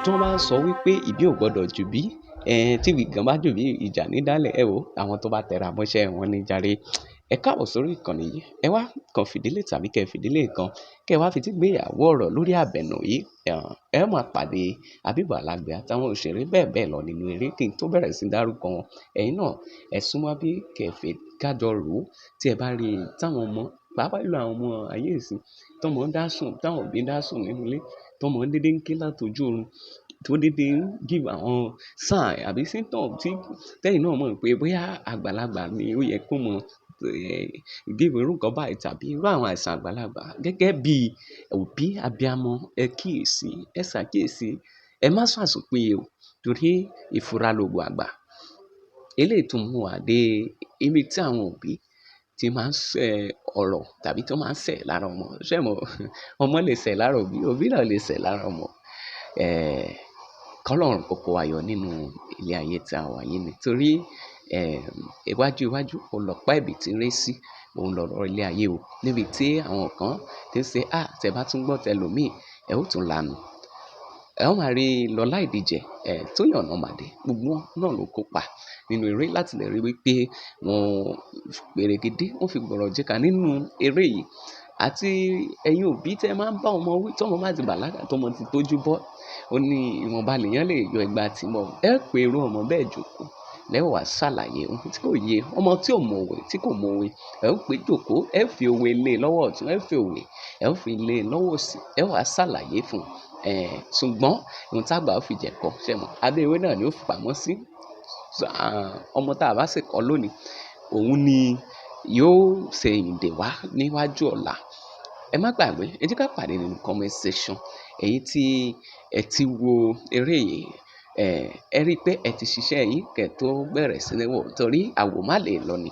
tí wọ́n bá ń sọ wípé ìbí ò gbọdọ̀ jù bí, tí ìbí gan bá jù bí ìjà ní dálẹ̀, ẹ wò àwọn tó bá tẹra mọ́ṣẹ́ wọn ní jàre. Ẹ káàbọ̀ sórí ìkànnì yìí, ẹ wá kàn fìdílé tàbí kẹ́ fìdílé nǹkan, kẹ́ wá fi tí gbéyàwó ọ̀rọ̀ lórí àbẹ̀nù yìí. Ẹ máa pàdé Habeeb Alágbe àtàwọn òṣèré bẹ́ẹ̀ bẹ́ẹ̀ lọ nínú eré kí n tó bẹ̀rẹ̀ sí dárúkọ wọn. Ẹ̀yin náà ẹ súnmọ́ bí kẹfẹ́ kájọ rò ó tí ẹ bá rí táwọn ọmọ, pàápàá jùlọ àwọn ọmọ ayé ìsìn, tó mọ̀ ń dá sùn, táwọn òbí ń dá sùn nínú ilé, tó mọ̀ ń dédé ń ké látojú oorun, tó dédé ń give àwọn sign àbí symptom tí tẹ́yìn náà mọ̀ pé bóyá àgbàlagbà ni ó yẹ kó mọ̀ give irú nǹkan báyìí tàbí irú àwọn àìsàn àgbàlagbà. Gẹ́gẹ́ bí òbí abiyamọ, ẹ kíyèsí, ẹ ṣàkíyèsí, ẹ má sùn àsùnpiye o, torí ìfura lòògùn àgbà. Eléyìí tún mú wa dé ibi tí àwọn òbí tí máa ń sẹ́ ọ̀rọ̀ tàbí tó máa ń sẹ̀ lára ọmọ. Ṣé mo ọmọ lè sẹ̀ lára òbí, òbí náà lè sẹ̀ lára ọmọ. Kọ́lọ́run kó kó wa yọ nínú ilé ayé tí a wà yìí ni. Torí iwájú iwájú ọlọ́pàá ẹ̀bì tí ń ré sí òun lọ̀rọ̀ ilé ayé o. Níbi tí àwọn kan tí ń ṣe, tẹ bá tún gbọ́ tẹlòmíì, ẹ ó tún lanu. Ẹ ó máa rí Lọlá Ìdíjẹ, Tóyìn Ọ̀nàmàdé, gbogbo wọn náà ló kópa nínú eré láti lè rí wípé wọn pèrègédé, wọ́n fi gbọ̀rọ̀ jẹ́ka nínú eré yìí. Àti ẹ̀yin òbí tí ẹ máa ń bá ọmọ wí, tí ọmọ bá ti bàlágà, tí ọmọ ti tójú bọ́, ó ní ìwọ̀nba lèèyàn lè yọ ẹgba tì mọ́. Ẹ pé irú ọmọ bẹ́ẹ̀ jókòó, lẹ́ wá ṣàlàyé ohun tí kò yé ọmọ tí ò mọ òwe, tí kò mọ òwe. Ẹ ó pé jókòó, ẹ fi òwe lé lọ́wọ́ ọ̀tún, ẹ fi òwe, ẹ ó fi lé lọ́wọ́ òsì, ẹ wá ṣàlàyé fún un. Ṣùgbọ́n ohun tí àgbà ó fi jẹ̀kọ, ṣé mo, abẹ́ ewé náà ni ó fi pamọ́ sí. Ọmọ tá a bá sì kọ́ lónìí, òun ni yóò ṣe ìdè wá níwájú ọ̀la. Ẹ má gbàgbé, ẹ jẹ́ ká pàdé nínú comment section. Èyí tí ẹ ti wo eré yìí, ẹ rí pé ẹ ti ṣiṣẹ́ yín kẹ́ tó bẹ̀rẹ̀ sí ní wò, torí àwò má lè lọ ni.